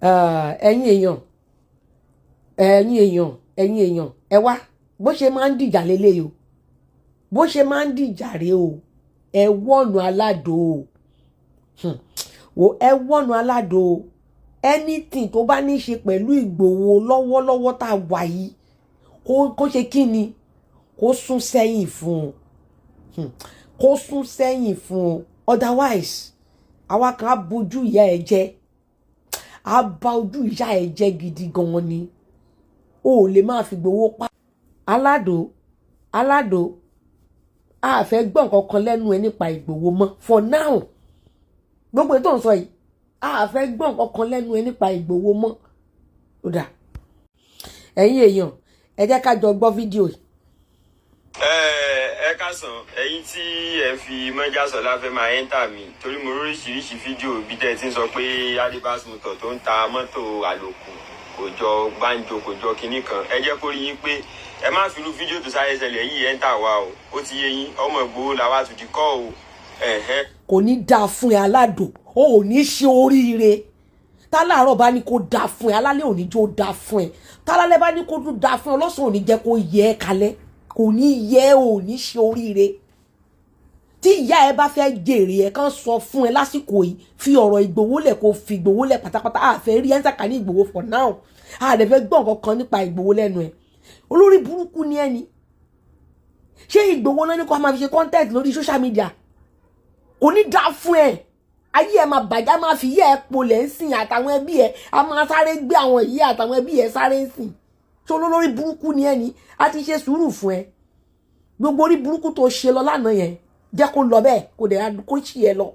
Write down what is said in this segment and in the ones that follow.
ẹ̀yin èèyàn ẹ wá bó ṣe máa ń dìjà lélẹ̀ o bó ṣe máa ń dìjà rè o ẹ wọ́nu aládò o ẹ wọ́nu aládò o anything tó bá ní í ṣe pẹ̀lú Ìgbòho lọ́wọ́lọ́wọ́ tá a wà yìí kó ṣe kí ni kó sún sẹ́yìn fún un kó sún sẹ́yìn fún un otherwise àwa kan á bójú ìyá ẹ jẹ́ á bá ojú ìyá ẹ jẹ́ gidi gan ni o ò lè máa fi Ìgbòho pa. aládò a fẹ́ gbọ́ nǹkan kan lẹ́nu ẹ nípa Ìgbòho mọ́ for now gbogbo ètò ń sọ yìí a fẹ́ gbọ́ nǹkan kan lẹ́nu ẹ nípa Ìgbòho mọ́ ó dà ẹ̀yin èèyàn ẹ jẹ́ ká jọ gbọ́ fídíò yìí. ẹ káàsán ẹ̀yin tí ẹ fi Mọ́jàsọ́lá fẹ́ máa ẹ́ńtà mi torí mo róríṣiríṣi fídíò bí tẹ́ ẹ ti ń sọ pé Adébás Motor tó ń ta mọ́tò àlòkù kò jọ gbáǹjo kò jọ kinní kan ẹ jẹ́ kó rí yín pé ẹ má fi irú fídíò tó sáré ṣẹlẹ̀ yìí ẹ́ńtà wa o ó ti yé yín ọmọ Ìgbòho làwa tún ti kọ́ o. kò ní dáa fún ẹ aládò o ò ní ṣe oríire tálàárọ̀ bá ní kó dáa fún ẹ alálẹ̀ ò ní jó dáa fún ẹ tálálẹ̀ bá ní kó tún dáa fún ẹ ọlọ́sàn ò ní jẹ́ kó yẹ ẹ kalẹ̀ kò ní yẹ ò ní ṣe oríire tí ìyá ẹ bá fẹ́ jèrè ẹ kàn sọ fún ẹ lásìkò yìí fi ọ̀rọ̀ Ìgbòho lẹ̀ kó fi Ìgbòho lẹ̀ pátápátá a fẹ́ rí ẹ́ńtàkà ní Ìgbòho for now a dẹ̀ fẹ́ gbọ́ nǹkan kan nípa Ìgbòho lẹ́nu ẹ olórí burúkú ni ẹni ṣé Ìgbòho náà ní kó a máa fi ṣe content lórí social media kò ní dáa fún ẹ ayé ẹ máa bàjá máa fi yẹ ẹ polẹ̀ ń sìn àtàwọn ẹbí ẹ a máa sáré gbé àwọn ìyá àtàwọn ẹbí ẹ sáré ń sìn tó lórí burúkú ni ẹni a ti ṣe sùúrù fún ẹ gbogbo orí burúkú tó ṣe lọ lánàá yẹn jẹ́ kó lọ bẹ́ẹ̀ kó dẹ̀ kó ṣì ẹ lọ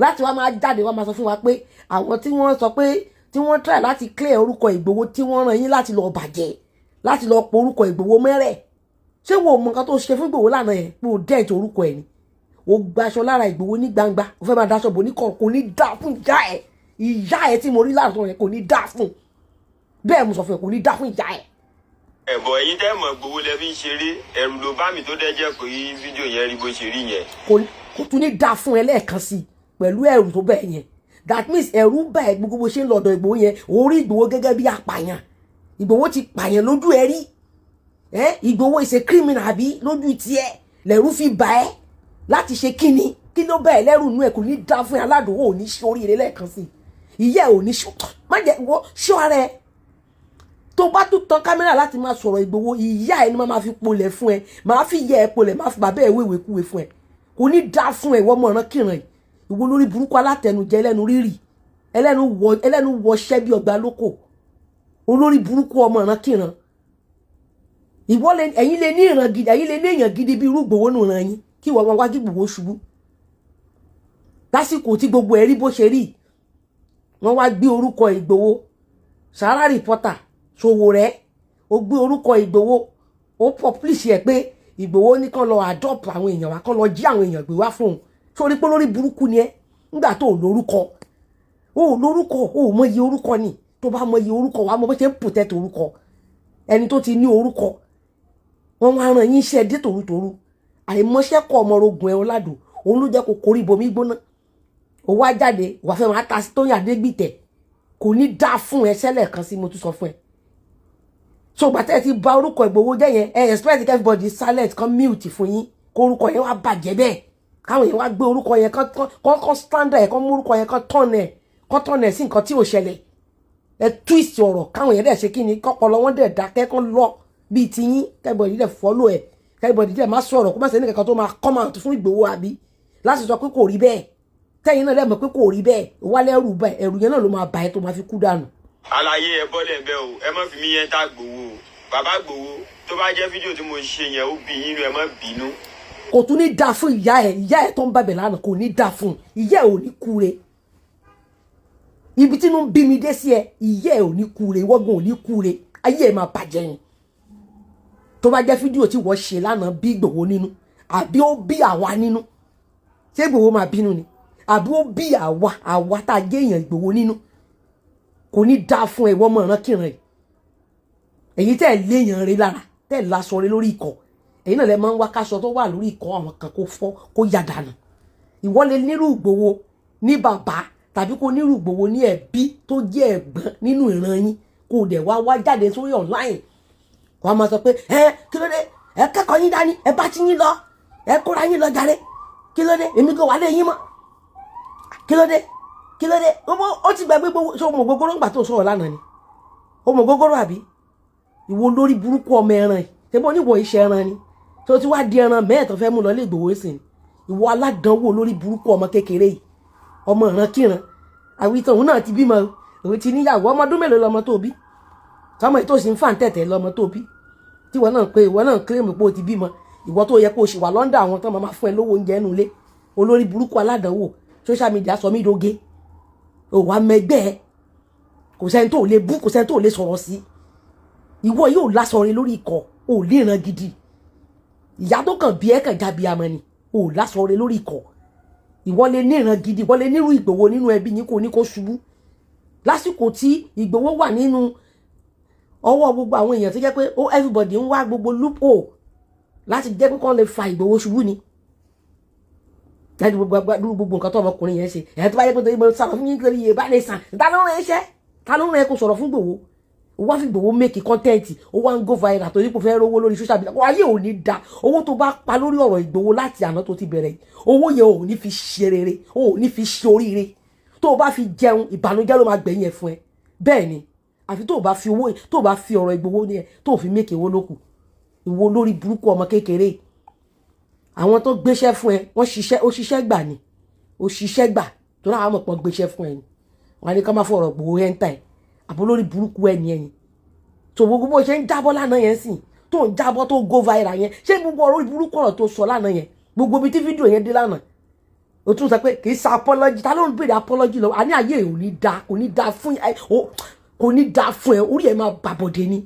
láti wá máa jáde wá máa sọ fún wa pé àwọn tí wọ́n sọ pé tí wọ́n try láti clear orúkọ Ìgbòho tí wọ́n rán yín láti lọ bàjẹ́ láti lọ pọ orúkọ Ìgbòho mẹ́rẹ̀ ṣé wo mọ nǹkan tó ṣe fún Ìgbòho lánàá yẹn pé o dẹ́ẹ̀tì orúkọ ẹ̀ ni o gbaṣọ lára Ìgbòho ní gbangba o fẹ́ máa daṣọ bò ní kọ̀ kò ní dá fún ìyá ẹ̀ tí mo rí láàtọ̀ yẹn kò ní dá fún bẹ́ẹ̀ mo sọ fún ẹ kò ní dá fún ìyá ẹ̀. ẹ̀bọ̀ ẹ̀yin tẹ́ mọ̀ Ìgbòho lẹ fi ń ṣeré ẹ̀rù ló bá mi tó dẹ́jẹ́ pé fídíò yẹn rí bó ṣe rí yẹn. kò tún ní dá fún ẹ lẹ́ẹ̀kan sí pẹ̀lú ẹ̀rù tó bẹ́ẹ̀ yẹn that means ẹ̀rù bá ẹ gbogbo bó ṣe ń lọ́dọ̀ Ìgbòho yẹn orí Ìgbòho gẹ́gẹ́ bí apààyàn Ìgbòho ti pààyàn lójú ẹ rí Ìgbòho is a criminal àbí lójú tiẹ̀ lẹ́rù fi bà ẹ́ láti ṣe kíni kí ló bá ẹ lẹ́rù nú ẹ kò ní dá fún ẹ aládùn ò ní ṣe oríire lẹ́ẹ̀kan sí ìyá ẹ ò ní má jẹ́ wọ́n ṣọ́ ara ẹ tó bá tún tan kámẹ́rà láti máa sọ̀rọ̀ Ìgbòho ìyá ẹ ni máa fi polẹ̀ fún ẹ máa fi yẹ ẹ polẹ̀ máa fi bàbá ẹ wéwèé kúwe fún ẹ kò ní dá fún ẹ wọ́n mọ̀ ọ̀ràn kìràn yìí ìwọ lórí burúkú alátẹnujẹ ẹlẹ́nu rírì ẹlẹ́nu wọṣẹ́ bí ọgbà lóko olórí burúkú ọmọ ọ̀ràn kìràn ìwọ ẹ̀yin lè ní ìran gidi ẹ̀yin lè ní èèyàn gidi bí irú Ìgbòho nù ràn yín kí wọ́n wá kí Ìgbòho ṣubú lásìkò tí gbogbo ẹ̀ rí bó ṣe rí wọ́n wá gbé orúkọ Ìgbòho Sahara Reporter Sowore ó gbé orúkọ Ìgbòho ó publish ẹ pé Ìgbòho ní kán lọ adopt àwọn èèyàn wa kán lọ jí àwọn èèyàn gbé wá fún un sórí pé lórí burúkú ni ẹ nígbà tó lórúkọ ó mọyì orúkọ ni tó bá mọyì orúkọ wa mọ bó ṣe ń protect orúkọ ẹni tó ti ní orúkọ wọn wá ràn yín iṣẹ́ dé tòrútòrú àìmọṣẹ́ kọ ọmọ ogun ẹ ọládò òun ló jẹ́ kó korí bomi gbóná ó wá jáde wà fẹ́ máa ta sí Tóyìn Adégbìtẹ̀ kò ní dá fún ẹ sẹ́lẹ̀ kan sí mo tún sọ fún ẹ so gbàtẹ́ ti bà orúkọ Ìgbòho jẹ́ yẹn ẹ expect everybody silent kan mute fún yín kó orúkọ yẹn wá bàjẹ́ bẹ́ẹ̀ káwọn yẹn wá gbé orúkọ yẹn kán standard ẹ̀ kán mú orúkọ yẹn kán tọ̀nà ẹ̀ sí nǹkan tí ò ṣẹlẹ̀ ẹ twist ọ̀rọ̀ káwọn yẹn dẹ̀ ṣe kí ni kọ́pọ̀lọ́ wọn dẹ̀ dákẹ́ kán lọ bíi tiyín everybody dẹ̀ follow ẹ̀ everybody dẹ̀ má sọ̀rọ̀ kó má ṣe ní kankan tó máa comment fún Ìgbòho àbí láti sọ pé kò rí bẹ́ẹ̀ tẹ́yìn náà lẹ́mọ̀ pé kò rí bẹ́ẹ̀ wálé ẹrù bẹ́ẹ̀ ẹrù yẹn náà ló máa bà ẹ́ tó máa fi kú dànù. àlàyé ẹ bọ́lẹ̀ bẹ́ẹ̀ o ẹ má fi mí yẹn tá Ìgbòho bàbá Ìgbòho tó bá jẹ́ fídíò tí mo ṣe yẹn ó bí yín ẹ má bínú. kò tún ní dáa fún ìyá ẹ tó ń bàbẹ̀ lánàá kò ní dáa fún ìyá ẹ ò ní kúre ibi tí inú ń bí mi dé sí ẹ ìyá ẹ ò ní kúre wọ́gbọ̀n ò ní kúre ayé ẹ máa bàjẹ́ yẹn tó bá jẹ́ fídíò tí wọ́n ṣe lánàá bí Ìgbòho nínú àbí ó bí àwa nínú ṣé Ìgbòho máa bínú ni àbí ó bí àwa tá a jẹ́ èèyàn Ìgbòho nínú kò ní dáa fún ẹ̀wọ́n mọ̀ ọ̀ràn kìrìn èyí tẹ́ léèyàn rẹ lára tẹ́ lásọ rẹ lórí ikọ̀ èyí náà lẹ máa ń wá káṣọ tó wà lórí ikọ̀ àwọn kan kó fọ́ kó yà dànù ìwọ lè nírú Ìgbòho ní bàbá tàbí kó nírú Ìgbòho ní ẹbí tó jẹ́ ẹ̀gbọ́n nínú ìran yín kó dẹ̀ wá jáde sórí online wọ́n á máa sọ pé kí ló dé ẹ kẹ́kọ̀ọ́ yín dání ẹ bá ti yín lọ ẹ kóra yín lọ jàre kí ló dé èmi kò wá lé yín mọ́ kí ló dé ó ti gbàgbé gbogbo ṣé o mọ̀ gógóró ńgbà tó sọ̀rọ̀ lánàá ni o mọ̀ gógóró àbí ìwọ lórí burúkú ọmọ ẹran yìí ṣé bó níwọ̀ iṣẹ́ ẹran ni tó ti wá di ẹran mẹ́ẹ̀tọ́ fẹ́ mú lọ lé Ìgbòho sí ni ìwọ aládánwò lórí burúkú ọmọ kékeré yìí ọmọ ìran kíran àwítọ̀ òun náà ti bímọ òun ti níyàwó ọmọ ọdún mélòó lọmọ tó bí sọmọ ètò sì ń fà ń tẹ̀tẹ̀ lọmọ tó bí tí ìwọ náà kílèmù pé o ti bímọ ìwọ tó yẹ kó o ṣì wà lọ́ndà àwọn tán máa fún ẹ lówó oúnjẹ ẹnu ilé olórí burúkú aládánwò social media sọ mí doge òwò amẹgbẹ́ ẹ kò sẹ́ni tó lè bú kò sẹ́ni tó lè sọ̀rọ̀ sí ìwọ yóò lásọ̀rẹ́ lórí ikọ̀ ò líran gidi ìyá tó kàn bí ẹ kàn jábí amọ ni ò lásọ̀rẹ́ lórí ikọ̀ ìwọ lè níran gidi ìwọ lè nírú Ìgbòho nínú ẹbí yín kò ní kó ṣubú lásìkò tí Ìgbòho wà nínú ọwọ́ gbogbo àwọn èèyàn tó jẹ́ pé everybody ń wá gbogbo loophole láti jẹ́ pé kán lè fa Ìgbòho ṣubú ni láti gbogbo nǹkan tó ọmọkùnrin yẹn ṣe ẹ̀ tó bá yẹ pé tó sábà fún yín kiri Yorùbá lè sàn ta ló rán iṣẹ́ ta ló rán ẹ kó sọ̀rọ̀ fún Ìgbòho ó wá fi Ìgbòho make content ó wá ń go viral torí kò fẹ́ rówó lórí social media ayé ò ní da owó tó bá pa lórí ọ̀rọ̀ Ìgbòho láti àná tó ti bẹ̀rẹ̀ owó yẹn ò ní fi ṣe rere ò ní fi ṣe oríire tó o bá fi jẹun ìbànújẹ́ ló máa gbẹ̀yìn ẹ̀ fún ẹ bẹ́ẹ̀ ni àfi tó o bá fi owó tó o bá fi ọ̀rọ̀ Ìgbòho ní ẹ tó o fi make owó lókù ìwọ lórí burúkú ọmọ kékeré àwọn tó gbéṣẹ́ fún ẹ wọ́n ṣiṣẹ́ ó ṣiṣẹ́ gbà ni ó ṣiṣẹ́ gbà tó náà mọ̀ pọ̀ gbéṣẹ́ fún ẹ ni wọ́n á ní ká má fọ̀rọ̀ Ìgbòho ẹ̀ ń tà ẹ̀ àbó lórí burúkú ẹ̀ ní ẹ̀yìn tó gbogbo bó ṣe ń jábọ́ lánàá yẹn sìn tó ń jábọ́ tó go viral yẹn ṣé gbogbo ọ̀rọ̀ burúkú ọ̀rọ̀ tó sọ lánàá yẹn gbogbo ibi tí fídíò yẹn dé lánàá o tún sọ pé kì í sa apology ta ló ń béèrè apology lọ àní ayé ò ní da kò ní da fún ẹ kò ní da fún ẹ orí ẹ máa bàbọ̀dé ni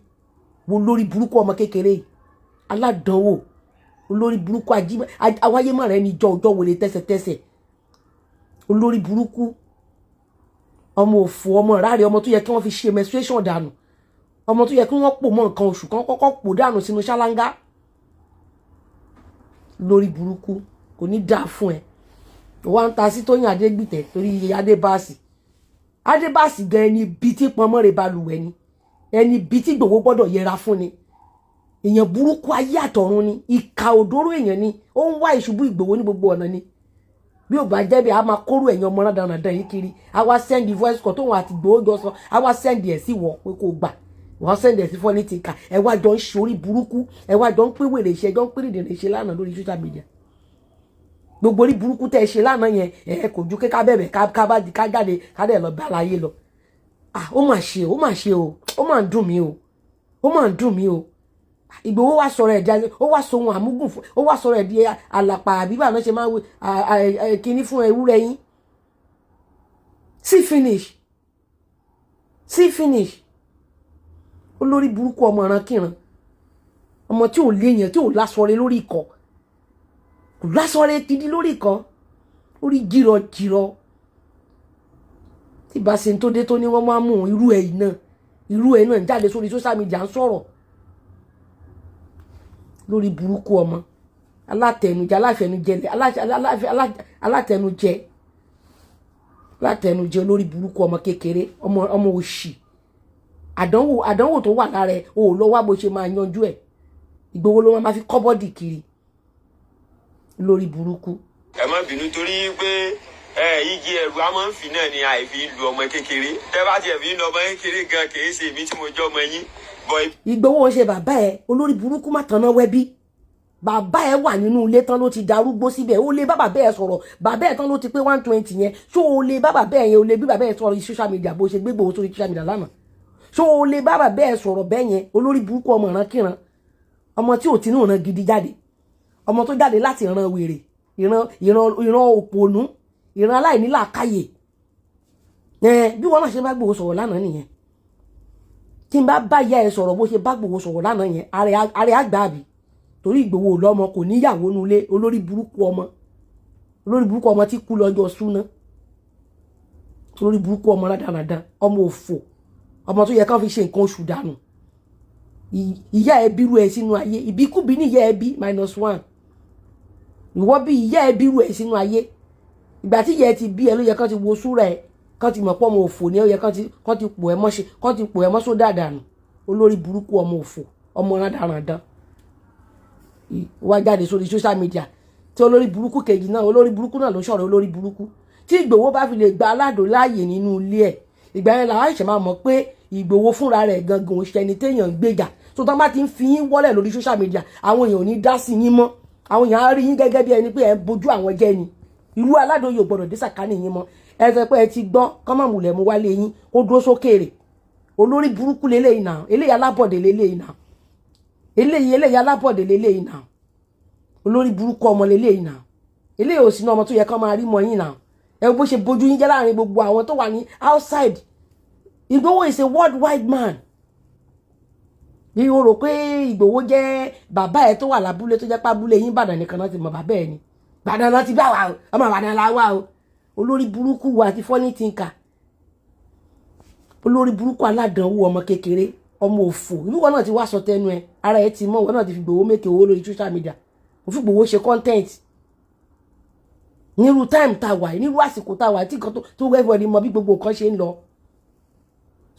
wo lórí burúkú ọmọ kékeré aládánwò olórí burúkú awáyémọ̀ rẹ ní jọjọ́ wọlé tẹ́sẹ̀tẹ́sẹ̀ olórí burúkú ọmọ òfò ọmọ ráre ọmọ tó yẹ kí wọ́n fi ṣe menstruation dànù ọmọ tó yẹ kí wọ́n pò mọ́ nǹkan oṣù kan kọ́kọ́ pò dànù sínú ṣáláńgá lórí burúkú kò ní dáa fún ẹ wọ́n ń ta sí Tóyìn Adégbìtẹ́ torí Adébáàsì gan ẹni bí tí pọnmọ́ rẹ̀ balùwẹ̀ ni ẹni bí tí Ìgbòho gbọ́dọ̀ yẹra fún ni èèyàn burúkú ayé àtọ̀run ni ìka òdóró èèyàn ni ó ń wá ìṣubú Ìgbòho ní gbogbo ọ̀nà ni bí ò bá jẹ́ bí a máa kóró ẹ̀yàn ọmọ náà dandan yìí kiri a wá send voice call tóun àti Ìgbòho jọ sọ a wá send ẹ̀ sí wọ pé kò gbà wọ́n send ẹ̀ sí fọ́nìtìkà ẹ wá jọ ń ṣorí burúkú ẹ wá jọ ń pé wèrè ṣe jọ ń pé rìndìnrìn ṣe lánàá lórí social media gbogbo orí burúkú tẹ́ ẹ ṣe lánàá yẹn ẹ kò ju ká bẹ̀bẹ̀ ká jáde ká dẹ̀ lọ bá láyé lọ ó mà ṣe o ó mà ń dùn mí o ó mà ń dùn mí o Ìgbòho wá sọ̀rọ̀ ẹ̀ jáde ó wá sohun àmúgùn fún ó wá sọ̀rọ̀ ẹ̀ di àlàpà àbíbà náà ṣe máa ń kíní fún ewúrẹ́ yín see finish olórí burúkú ọmọ ìran kíran ọmọ tí ò léèyàn tí ò lásọ̀rẹ́ lórí ikọ̀ kò lásọ̀rẹ́ gidi lórí ikọ̀ orí jìrọ̀ tí bá ṣe tó dé tó ní wọ́n máa mú irú ẹ̀ náà jáde sórí social media ń sọ̀rọ̀ lórí burúkú ọmọ alátẹnujẹ alátẹnujẹ lórí burúkú ọmọ kékeré ọmọ òṣì àdánwò tó wà lára ẹ o lọ wá bó ṣe máa yanjú ẹ Ìgbòho ló máa fi kọ́bọ́dì kiri lórí burúkú. ẹ má bínú torí pé igi ẹrù a máa ń fi náà ni àìfi lu ọmọ kékeré tẹ bá tiẹ̀ fi ń lu ọmọ kékeré gan kì í ṣe èmi tí mo jẹ́ ọmọ yín. Ìgbòho ṣe bàbá ẹ olórí burúkú má tanná wẹ́bí bàbá ẹ wà nínú ilé tán ló ti darúgbó síbẹ̀ ó lè bá bàbá ẹ sọ̀rọ̀ bàbá ẹ tán ló ti pé 120 yẹn ṣó o lè bá bàbá ẹ yẹn o lè bí bàbá ẹ sọ̀rọ̀ social media bó ṣe gbé Ìgbòho sórí social media lánàá ṣó o lè bá bàbá ẹ sọ̀rọ̀ bẹ́ẹ̀ yẹn olórí burúkú ọmọ ìran kíran ọmọ tí ò tí ní ìran gidi jáde ọmọ tó jáde láti ìran wèrè ìran òpònú ìran aláìnílàákàyè bí wọn náà ṣe bá Ìgbòho sọ̀rọ̀ lánàá nìyẹn tí n bá bá ìyá ẹ sọ̀rọ̀ bó ṣe bá Ìgbòho sọ̀rọ̀ lánàá yẹn ààrẹ àgbà àbí torí Ìgbòho lọ́mọ kò níyàwó nulẹ̀ olórí burúkú ọmọ tí kú lọ́jọ́ súná olórí burúkú ọmọ rádaràdà ọmọ òfò ọmọ tó yẹ kán fi ṣe nǹkan oṣù dànù ìyá ẹ bírú ẹ sínú ayé ìbíkúbi ní ìyá ẹ bí -1 ìwọ bí ìyá ẹ bírú ẹ sínú ayé ìgbà tí ìyá ẹ ti bí ẹ ló yẹ kán ti wo súra ẹ kán ti mọ̀ pé ọmọ òfò ni ó yẹ kán ti pò ẹ mọ́ṣe kán ti pò ẹ mọ́ṣó dàdànù olórí burúkú ọmọ òfò ọmọ rádaràdán wá jáde sórí social media tí olórí burúkú kejì náà olórí burúkú náà ló sọ̀rọ̀ olórí burúkú tí Ìgbòho bá fi lè gba Aládò láàyè nínú ilé ẹ̀ ìgbà yẹn làwọn àìsàn máa mọ̀ pé Ìgbòho fúnra rẹ̀ gangan ò ṣẹni téèyàn ń gbèjà tó tán bá ti ń fi yín wọ́lẹ̀ lórí social media àwọn èèyàn ò ní dá sí yín mọ́ àwọn èèyàn á rí yín gẹ́gẹ́ bí ẹni pé ẹ ń bojú àwọn jẹ́ ni irú Aládò yóò gbọ́dọ̀ dé sàkánì yín mọ́ ẹ sọ pé ẹ ti gbọ́ kọ́mọ̀mùlẹ̀ mú wálé yín kó dúró sókèèrè olórí burúkú leléyìí náà eléyìí alábọ̀dé leléyìí náà eléyìí alábọ̀dé leléyìí náà olórí burúkú ọmọ leléyìí náà eléyìí ò sí ní ọmọ tó yẹ kán máa rí mọ́ yín náà ẹ bó ṣe bójú yín jẹ́ láàrin gbogbo àwọn tó wà ní outside Ìgbòho is a worldwide man bí o rò pé Ìgbòho jẹ́ bàbá ẹ tó wà lábúlé tó jẹ́ pábúlé yín Ìbàdàn nìkan náà ti mọ bàbá ẹ ni Ìbàdàn náà ti bá wa ọmọ Ìbàdàn la wà o olórí burúkú wa àti funny thinker olórí burúkú aládànwó ọmọ kékeré ọmọ òfò ìwọ náà ti wá sọ tẹnu ẹ ara ẹ ti mọ ìwọ náà ti fi Ìgbòho mékè owó lórí social media mo fi Ìgbòho ṣe content nírú time tá wà nírú àsìkò tá wà tí nǹkan tó everybody mọ bí gbogbo nǹkan ṣe ń lọ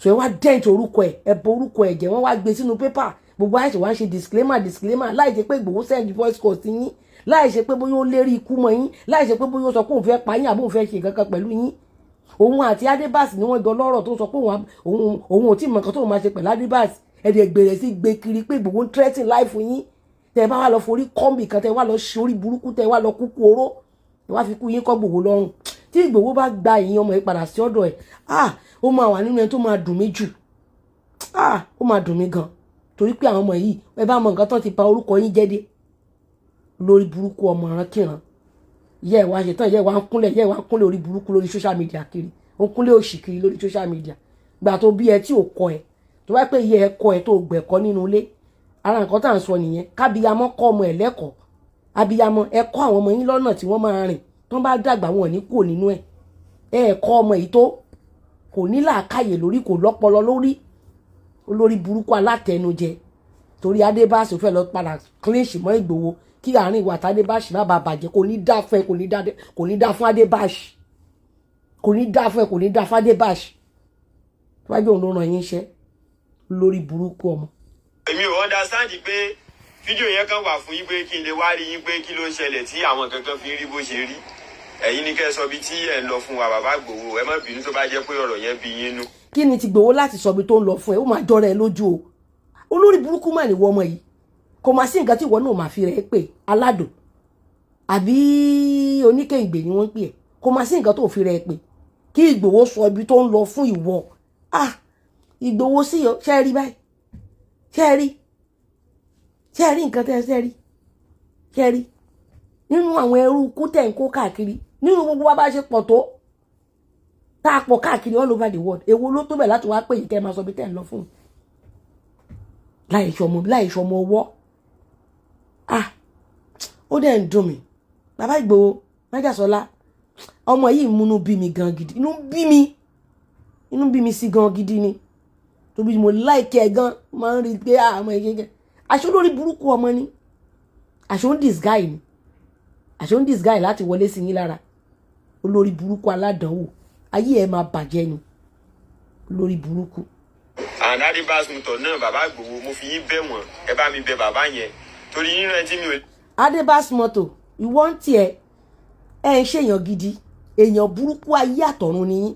so ẹ wá dent orúkọ ẹ bọ orúkọ ẹ jẹ wọn wá gbé sínú pépà gbogbo àìsè wá ń ṣe disclaimer láì ṣe pé Ìgbòho send voice call sí yín láì ṣe pé bóyá ó lérí ikú mọ́ yín láì ṣe pé bóyá ó sọ pé òun fẹ́ pa yín àbí òun fẹ́ ṣe nǹkan kan pẹ̀lú yín òun àti Adébáàsì ni wọ́n jọ lọ́rọ̀ tó sọ pé òun ò tí mọ̀ nǹkan tó máa ṣe pẹ̀lú Adébáàsì ẹ̀dẹ̀ gbèrè sí gbé kiri pé Ìgbòho ń threaten life yín tẹ bá wà lọ forí kọ́mbì kan tẹ wà lọ ṣorí burúkú tẹ wà lọ kúkú oró tẹ wá fi kú yín kọ́ Ìgbòho lọ́rùn tí Ìgbòho bá gba ìyẹn ọmọ yìí padà sí ọ̀dọ̀ ẹ̀ ó máa wà nínú ẹni tó máa dùn mí jù ó máa dùn mí gan torí pé àwọn ọmọ yìí ẹ bá mọ nǹkan tó ti pa orúkọ yín jẹ́ dé lórí burúkú ọmọ ìrankíran yẹ wá ṣetán yẹ wá ń kúnlẹ̀ orí burúkú lórí social media kiri ó ń kúnlẹ̀ òṣì kiri lórí social media gbà tó bí ẹ tí ò kọ ẹ tó bá pé iye ẹ kọ ẹ tó gbẹ̀kọ́ nínú ilé ara nǹkan tá à ń sọ nìyẹn kábíyamọ kọ́ ọmọ ẹ lẹ́kọ̀ọ́ abiyamọ ẹ kọ́ àwọn ọmọ yín lọ́nà tí wọ́n máa rìn tó bá dàgbà wọn ní kò nínú ẹ kọ́ ọmọ yìí tó kò ní làákàyè lórí kò lọ́pọlọ lórí olórí burúkú alátẹnujẹ torí Adébáàsì fẹ́ lọ padà clinch mọ́ Ìgbòho kí àárín ìwà tAdébáàsì má bàa bàjẹ́ kò ní dá fún ẹ kò ní dá fún Adébáàsì kò ní dá fún ẹ kò ní dá fún Adébáàsì wájú òun ló ràn yín iṣẹ́ lórí burúkú ọmọ. èmi ò understand pé fídíò yẹn kan wà fún yín pé kí n lè wá rí yín pé kí ló ń ṣẹlẹ̀ tí àwọn kankan fi ń rí bó ṣe rí ẹ̀yin ní kẹ́ sọ bí tí ẹ̀ ń lọ fún wa bàbá Ìgbòho ẹ má bínú tó bá jẹ́ pé ọ̀rọ̀ yẹn bí yín nú. kí ni ti Ìgbòho láti sọ bí tó ń lọ fún ẹ ó máa jọra ẹ lójú o olórí burúkú mà ní wọ ọmọ yìí kò máa sí nǹkan tí ìwọ náà máa fi rẹ̀ pé Aládò àbí Oníkẹ́ǹgbè ni wọ́n ń pè ẹ́ kò máa sí nǹkan tó fi rẹ̀ pé kí Ìgbòho sọ ibi tó ń lọ fún ìwọ Ìgbòho sí ọ ṣe rí báyìí ṣe rí nǹkan tẹ́ ṣe rí nínú àwọn ẹrú kú tẹ̀ ń kó káàkiri nínú gbogbo wa bá ṣe pọ̀ tó tá a pọ̀ káàkiri all over the world èwo ló tó bẹ̀ láti wá pé yìí kẹ́ máa sọ bí tẹ́ ń lọ fún láì ṣọmọ ọwọ́ ó dẹ̀ ń dùn mí bàbá Ìgbòho Májàsọ́lá ọmọ yìí múnú bí mi gan gidi inú bí mi sí gan gidi ni tóbi mo láìkí ẹ gan máa ń rí pé àmọ́ ìyẹn aṣọ lórí burúkú ọmọ ni aṣọ ń disguise láti wọlé sí yín lára olórí burúkú aládànwò ayé ẹ máa bàjẹ́ ni olórí burúkú. and Adébáàsì mutọ náà bàbá Ìgbòho mo fi yín bẹ̀ wọ́n ẹ bá mi bẹ̀ bàbá yẹn torí nínú ẹ tí mi ò. Adébáàsì mọ́tò ìwọ ń tiẹ̀ ẹ ń ṣèyàn gidi èèyàn burúkú ayé àtọ̀run ni yín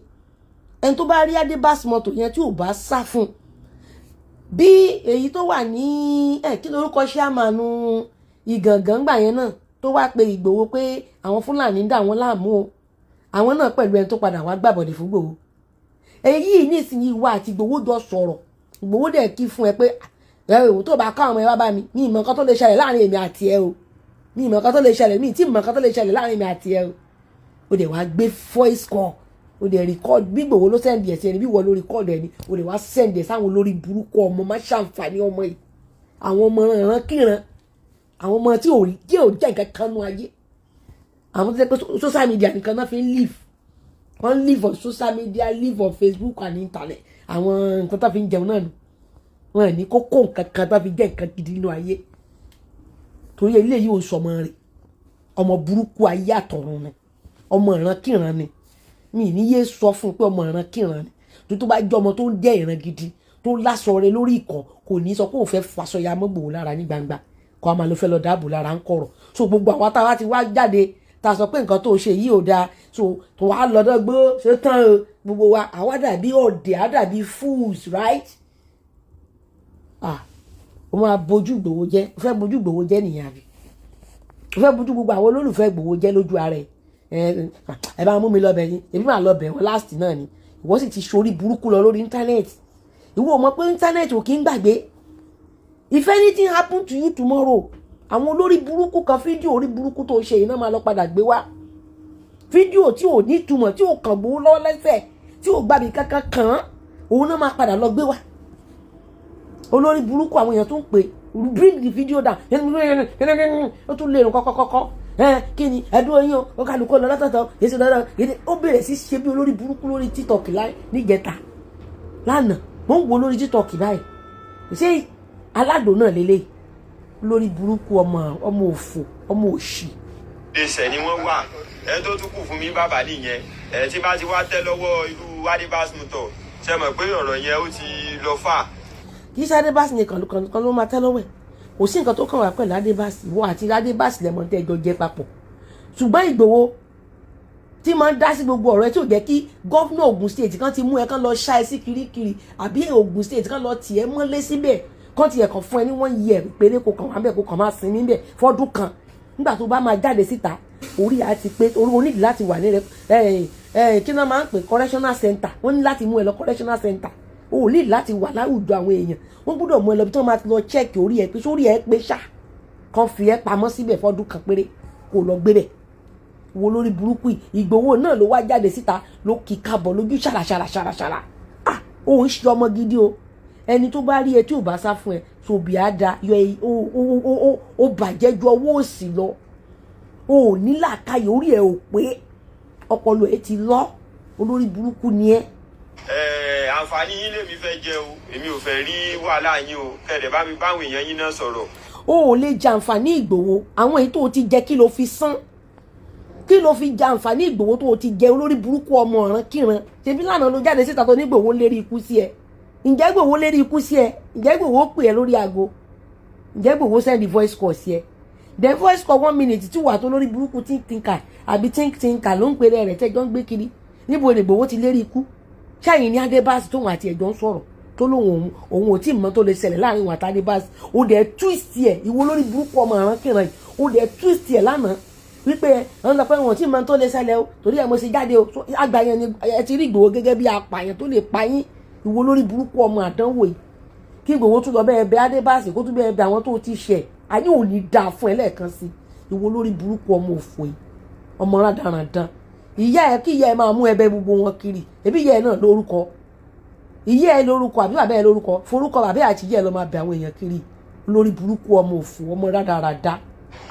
ẹni tó bá rí Adébáàsì mọ́tò yẹn tí ò bá sá fún bí èyí tó wà ní kí lórúkọ ṣáàmánú Ìgàngán gbà yẹn náà tó wá pe Ìgbòho pé àwọn Fúlàní ń dà wọ́n láàmú o àwọn náà pẹ̀lú ẹni tó padà wá gbàbọ̀dẹ̀ fún Ìgbòho èyí nísìnyí wá àti Ìgbòho jọ sọ̀rọ̀ Ìgbòho dẹ̀ kí fún ẹ pé ò tó bá ká àwọn ẹ wá bá mi ní ìmọ̀ nǹkan tó lè ṣẹlẹ̀ láàrin èmi àti ẹ o ní ìmọ̀ nǹkan tó lè ṣẹlẹ̀ ní ìtì ìmọ̀ nǹkan tó lè ṣẹlẹ̀ láàrin èmi àti ẹ o dẹ̀ wá gbé voice call o dẹ̀ record bí Ìgbòho ló sẹ́ndì ẹ̀ sí ẹni bí wọ́n ló record ẹni o dẹ̀ wá sẹ́ndì ẹ̀ sáwọn olórí burúkú ọmọ má ṣàǹfààní ọmọ yìí àwọn ọmọ ìran kíran àwọn ọmọ tí ò jẹ́ nǹkan kan nú ayé àwọn tó jẹ́ pé social media nìkan náà fi ń live wọ́n live on social media live on Facebook and internet àwọn nǹkan tó fi ń jẹun náà nù wọ́n ní kókó nǹkan kan tó fi jẹ́ nǹkan gidi nínú ayé torí eléyìí ò sọmọ rẹ̀ ọmọ burúkú ayé àtọ̀run ni ọmọ ìran kíran ni mi ní yé sọ fún pé ọmọ ìran kíran ni tó bá jẹ́ ọmọ tó ń jẹ́ ìran gidi tó láṣọ rẹ̀ lórí ìkọ̀ kò ní sọ pé òun fẹ́ faṣọ ya mọ́ Ìgbòho lára ní gbangba kó a máa lọ fẹ́ lọ dáàbò lára ń kọ̀rọ̀ so gbogbo àwa táwa ti wá jáde ta sọ pé nǹkan tó ṣe yìí ò dáa so tó wá lọ́dọ̀ gbó ṣe tán o gbogbo wa àwa dàbí ọ̀dẹ̀ á dàbí fools right ó máa bójú Ìgbòho jẹ́ ó fẹ́ bójú Ìgbòho jẹ́ nìyẹn àbí ó fẹ́ bójú gbogbo àwọn olólùfẹ́ Ìgbòho jẹ́ lójú ara ẹ̀ ẹ bá mú mi lọ bẹ̀ yín èmi máa lọ bẹ̀ wọ́n last náà ni ìwọ sì ti ṣorí burúkú lọ lórí íńtánẹ́ẹ̀tì ìwọ ò mọ̀ pé íńtánẹ́ẹ̀tì ò kí ń gbàgbé if anything happen to you tomorrow àwọn olórí burúkú kan fídíò orí burúkú tó ṣe iná máa lọ padà gbé wá fídíò tí ò ní túmọ̀ tí ò kàn Ìgbòho lọ́wọ́ lẹ́sẹ̀ tí ò gbàbí kankan kàn án òun náà máa padà lọ gbé wá olórí burúkú àwọn èèyàn tó ń pè bring the video down ó tún lè rún kọ́kọ́kọ́kọ́ kí ni ẹdún oyin ó kálukọ́ lọ lọ́tọ̀ọ̀tọ̀ èsì dandan ó bẹ̀rẹ̀ sí ṣe bí olórí burúkú lórí TikTok níjẹta lánàá mo ń wo lórí TikTok báyìí ṣé aládùn náà lélẹ̀ lórí burúkú ọmọ òfò ọmọ òṣì. ìṣẹ̀ ni wọ́n wà ẹ tó tún kù fún mi bàbá nìyẹn ẹ tí bá ti wá tẹ́ lọ́wọ́ irú Adébás Mutor ṣe mọ̀ pé ọ̀rọ̀ yẹn ó ti lọ fà. kì í ṣe Adébás nìkan ló máa tẹ́ lọ́wọ́ ẹ̀ kò sí nǹkan tó kàn wá pẹ̀lú Adébás ìwọ àti Adébás lẹ́mọ̀ tẹ́ ẹjọ́ jẹ́ papọ̀ ṣùgbọ́n Ìgbòho tí máa ń dá sí gbogbo ọ̀rọ̀ ẹ tí ò jẹ́ kí gọ́fúnà Ògùn state kan ti mú ẹ kán lọ ṣá ẹ sí kirikiri àbí Ògùn state kan lọ tì ẹ mọ́lé síbẹ̀ kán ti ẹ̀kọ́ fún ẹ ní wọ́n yí ẹ péré kó kàn wá bẹ́ẹ̀ kó kàn máa sinmi bẹ́ẹ̀ fọ́dún kan nígbà tó bá máa jáde síta orí á ti pé orí onídìí láti wà ní kí náà máa ń pè correctional center wọ́n ní láti mú ẹ lọ correctional center o ò ní láti wà láwùjọ àwọn èèyàn wọ́n gbọ́dọ̀ mú ẹ lọ bí tí wọ́n máa ti lọ chẹ́ẹ̀kì orí ẹ pé sórí ẹ pé ṣá kan fi ẹ pamọ́ síbẹ̀ fọ́dún kan péré kó lọ gbé bẹ̀ wo lórí burúkú Ìgbòho náà ló wá jáde síta ló kì í kábọ̀ lójú ṣàràṣàràṣàràṣàrà òun ṣe ọmọ gidi o ẹni tó bá rí ẹ tí ò bá sá fún ẹ tòbí á da yọ ó bàjẹ́ ju ọwọ́ òsì lọ o ò ní làákàyè orí ẹ ò pé ọpọlọ ẹ ti lọ olórí burúkú ni ẹ. àǹfààní yín lèmi fẹ́ jẹ o èmi ò fẹ́ rí wàhálà yín o kẹ̀dẹ̀ bá mi báwọn èèyàn yín náà sọ̀rọ̀. o ò lè jẹ àǹfààní Ìgbòho àwọn èyí tó o ti jẹ kí ló fi san kí ló fi jẹ àǹfààní Ìgbòho tó o ti jẹ olórí burúkú ọmọ ọ̀ràn kíran ṣebí lánàá ló jáde síta tó ní Ìgbòho ń lérí ikú sí ẹ ǹjẹ́ Ìgbòho lérí ikú sí ẹ ǹjẹ́ Ìgbòho pè ẹ lórí aago ǹjẹ́ Ìgbòho send voice call sí ẹ the voice call 1 minute tí wà tó lórí burúkú tinker àbí tinker ló ń pèrè rẹ̀ tẹ́jọ́ ń gbé kiri níbo ni Ìgbòho ti lérí ikú ṣáàyìn ní Adébás tóun àti ẹ̀jọ́ ń sọ̀rọ̀ tó lóun òun ò tí ì mọ̀ tó lè ṣẹlẹ̀ láàrin òun àti Adébás ó dẹ̀ twist ẹ̀ ìwọ lórí burúkú ọmọ àrán kíran yìí ó dẹ̀ twist ẹ̀ lánàá wípé àwọn ọ̀pẹ wọn ò tí ì mọ̀ tó lè ṣẹlẹ̀ o torí ẹ̀ mo ṣe jáde o àgbà yẹn ni ẹ ti rí Ìgbòho gẹ́gẹ́ bí apààyàn tó lè pa yín ìwọ lórí burúkú ọmọ àdánwò yìí kí Ìgbòho tún lọ bẹ́ẹ̀ bẹ Adébás kó tún bẹ́ẹ̀ bẹ àwọn tó ti ṣẹ̀ ayé ò ní dáa fún ẹ lẹ́ẹ̀kan sí ìwọ lórí burúkú ọmọ òfò yìí ọmọ rádaràdán ìyá ẹ kí ìyá ẹ máa mú ẹbẹ gbogbo wọn kiri ẹbí ìyá ẹ náà lórúkọ ìyá ẹ lórúkọ àbí bàbá ẹ lórúkọ forúkọ bàbá àti ìyá ẹ lọ máa bẹ àwọn èèyàn kiri lórí burúkú ọmọ òfò ọmọ rádaràdá.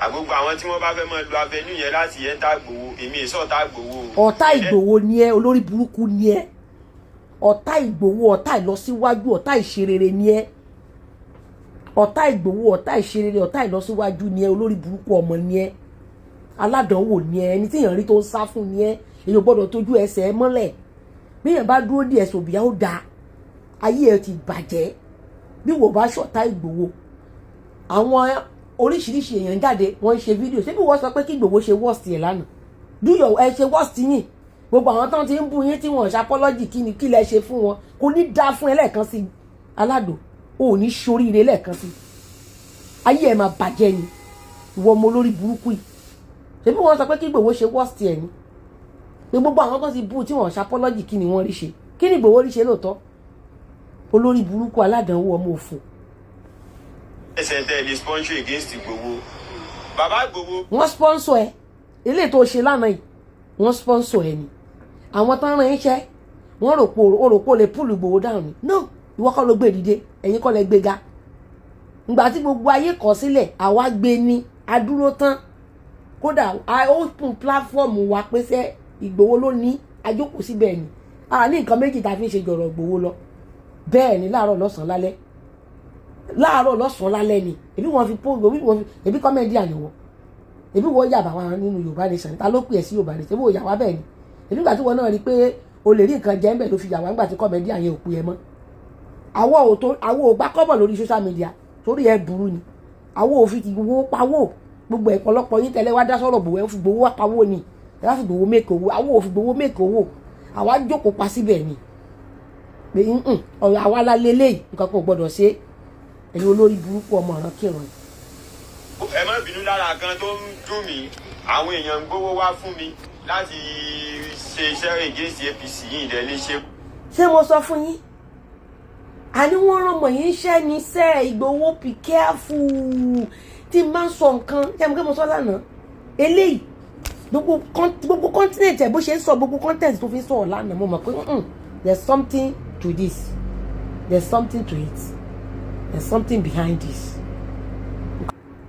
àgbogbo àwọn tí wọ́n bá fẹ́ máa lo avenue yẹn láti yẹn tá Ìgbòho èmi èso ọ̀tá Ìgbòho. ọ̀tá Ìgbòho ni ẹ olórí burúkú ni ẹ ọ̀tá Ìgbòho ọ̀tá ìlọsíwájú ọ̀tá ìṣerere ni ẹ ọ̀tá Ìgbòho ọ̀tá ìṣerere ọ̀tá ìlọsíwájú ni ẹ olórí burúkú ọmọ ni ẹ aládàánwò ni ẹ ẹni tí èèyàn rí tó ń sá fún ni ẹ èèyàn gbọ́dọ̀ tójú ẹsẹ̀ ẹ mọ́lẹ̀ bí èèyàn bá dúró díẹ̀ sòbíà ó dáa ayé ẹ ti bàjẹ́ bí wò bá ṣọ̀tá Ìgbòho àwọn oríṣiríṣi èèyàn jáde wọ́n ń ṣe fídíò ṣé bí wọ́n sọ pé kí Ìgbòho ṣe worst ẹ̀ lánàá dúyọ̀ ẹ ṣe worst yín gbogbo àwọn tán ti ń bú yín tí wọ́n ṣapọ́lọ́jì kí ni kí lẹ ṣe fún wọn kò ní dáa fún ẹ lẹ́ẹ̀kan sí aládùn ò ní ṣoríire lẹ́ẹ̀kan sí ayé ẹ máa bàjẹ́ ni ìwọ ọmọ olórí burúkú yìí ṣé bí wọ́n sọ pé kí Ìgbòho ṣe worst ẹ̀ ni pé gbogbo àwọn tó ti bú tí wọ́n ṣapọ́lọ́jì kí ni wọ́n rí ṣe kí ni Ìgbòho rí ṣe lóòótọ́ olórí burúkú aládàánwò ọmọ òfò. ẹsẹ̀ tẹ̀ lè sponsor against Ìgbòho bàbá Ìgbòho. wọ́n sponsor ẹ eléyìí tó ṣe lánàá yìí wọ́n sponsor ẹ ni àwọn tán rán iṣẹ́ wọ́n rò pé o lè púlù Ìgbòho dáhùn ni no ìwọ kọ́ ló gbé dìde ẹ̀yin kọ́ lẹ gbé ga ìgbà tí gbogbo ayé kọ̀ sílẹ̀ àwa gbé ní adúró tán kódà a open platform wa pé sẹ́ Ìgbòho ló ní ajókòó síbẹ̀ ni a ní nǹkan méjì tá a fi ń ṣe jọ̀rọ̀ Ìgbòho lọ bẹ́ẹ̀ ni láàárọ̀ lọ́sàn-án lálẹ́ ni èbí wọ́n fi pọ́n èbí kọ́mẹ́dì àníwọ̀ èbí wọ́n yàbá wa nínú Yorùbá nation ta ló pè é sí Yorùbá nation èbí wọ́n yà wá bẹ́ẹ̀ ni èmi gbà tí wọn náà rí pé o lè rí nǹkan jẹ́ ń bẹ̀ ló fi yàwá nígbà tí kọ́mẹ́dì àyẹn òkú yẹn mọ́ àwọn ò bá kọ́bọ̀ lórí social media torí ẹ burú ni àwọn ò fi ìwò pawó gbogbo ẹ̀pọ̀lọpọ̀ yín tẹ́lẹ̀ wá dá sọ̀rọ̀ bò ẹ fi gbowó pawó ni ẹ wá fi gbowó mẹ́kẹ̀ owó àwọn ò fi gbowó mẹ́kẹ̀ owó àwa jókòó pa síbẹ̀ ni pé ọ̀rọ̀ àwa la lélẹ́yìí nǹkan kan ò gbọ́dọ̀ ṣe ẹ̀yin olórí burúkú ọmọ ọ̀ràn kírun. ẹ má bínú lára kan tó ń dùn mí àwọn èèyàn ń gbowó wá fún mi láti ṣe iṣẹ́ against APC yìí ìdẹ́ lè ṣe. ṣé mo sọ fún yín àní wọ́n rán mọ̀ yín iṣẹ́ ní sẹ́ Ìgbòho be careful tí n máa ń sọ nǹkan jẹ́mu kí mo sọ lánàá eléyìí gbogbo continent ẹ̀ bó ṣe ń sọ gbogbo content tó fi ń sọ̀rọ̀ lánàá mo mọ̀ pé there's something to this there's something to it there's something behind this.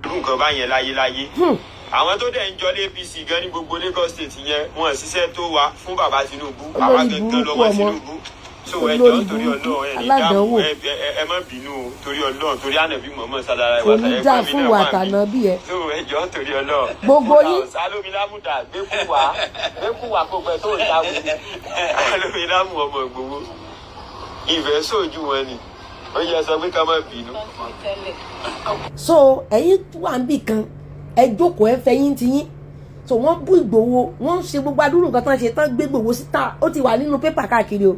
irú nǹkan báyẹn láyéláyé àwọn tó dẹ̀ ń jọ APC gan ní gbogbo Lagos State yẹn wọn ṣiṣẹ́ tó wá fún bàbá Tinubu àwa gangan lọ́wọ́ Tinubu so ẹjọ́ torí Ọlọ́run ẹ ní dáhùn ẹ má bínú torí Ọlọ́run torí ànábì mọ̀mọ́ sálára ìwà tàyẹ̀ gbà fún ìwà àtànà bí ẹ. so ẹjọ́ torí Ọlọ́run gbogbo yín sálómi lámùdá gbẹ́kú wá kó gbẹ tó ń dáwọ́ sálómi lámù ọmọ Ìgbòho ìfẹ́ sójú wọn ni ó yẹ sọ pé ká má bínú. so ẹ̀yin wà ń bì kan ẹ jókòó ẹ fẹ́ yín ti yín so wọ́n bú Ìgbòho wọ́n ṣe gbogbo adúrú nǹkan tán ṣe tán gbé Ìgbòho síta ó ti wà nínú pépà káàkiri o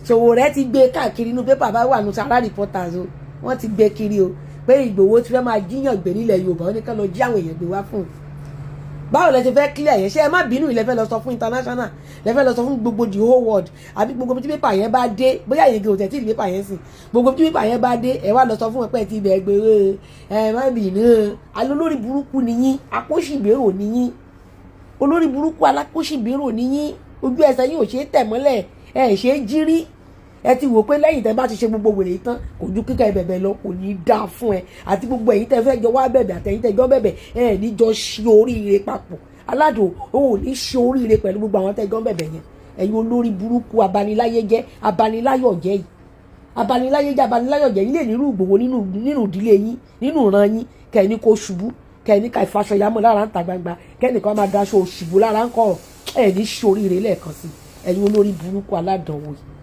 Sowore ti gbé káàkiri inú pépà bá wà ní Sahara Reporters o wọ́n ti gbé kiri o pé Ìgbòho ti fẹ́ máa jíyàn gbé nílẹ̀ Yorùbá ó ní ká lọ jí àwọn èèyàn gbé wá fún un báwo lẹ ṣe fẹ́ clear yẹn ṣé ẹ má bínú ilẹ̀ fẹ́ lọ sọ fún international lẹ fẹ́ lọ sọ fún gbogbo the whole world àbí gbogbo tí pépà yẹn bá dé bóyá èyí kò tẹ̀ tí pépà yẹn sìn gbogbo tí pépà yẹn bá dé ẹ wá lọ sọ fún ẹ pé ti bẹ̀ gbé ẹ má bínú alólórí burúkú nìyí akóṣìbérò nìyí olórí burúkú alákóṣìbérò nìyí ojú ẹsẹ̀ yín ò ṣe é tẹ̀ mọ́lẹ̀ ẹ ṣe é jírí ẹ ti wò pé lẹ́yìn tẹ́ bá ti ṣe gbogbo wèrè tán kò ju kíkà bẹ̀bẹ̀ lọ kò ní í dáa fún ẹ àti gbogbo ẹ̀yin tẹ́ fẹ́ jọ wá bẹ̀bẹ̀ àtẹ̀yin tẹ́ jọ bẹ̀bẹ̀ ẹ ní jọ ṣe oríire papọ̀ aládùn ò ní ṣe oríire pẹ̀lú gbogbo àwọn tẹ́ jọ bẹ̀bẹ̀ yẹn ẹ̀yin olórí burúkú abaniláyé jẹ́ abaniláyọ̀ jẹ́ yìí abaniláyé jẹ́ abaniláyọ̀ jẹ́ yìí lè nírú Ìgbòho nínú ìdílé yín nínú ìran yín kẹ́ni kó ṣubú kẹ́ni ká ìfàṣọyàmọ̀ lára ń ta gbangba kẹ́ni kan máa daṣọ òṣìbò lára ń kọ̀ ẹ̀ ní ṣe oríire lẹ́ẹ̀kan sí ẹ̀yin olórí burúkú aládànwò yìí.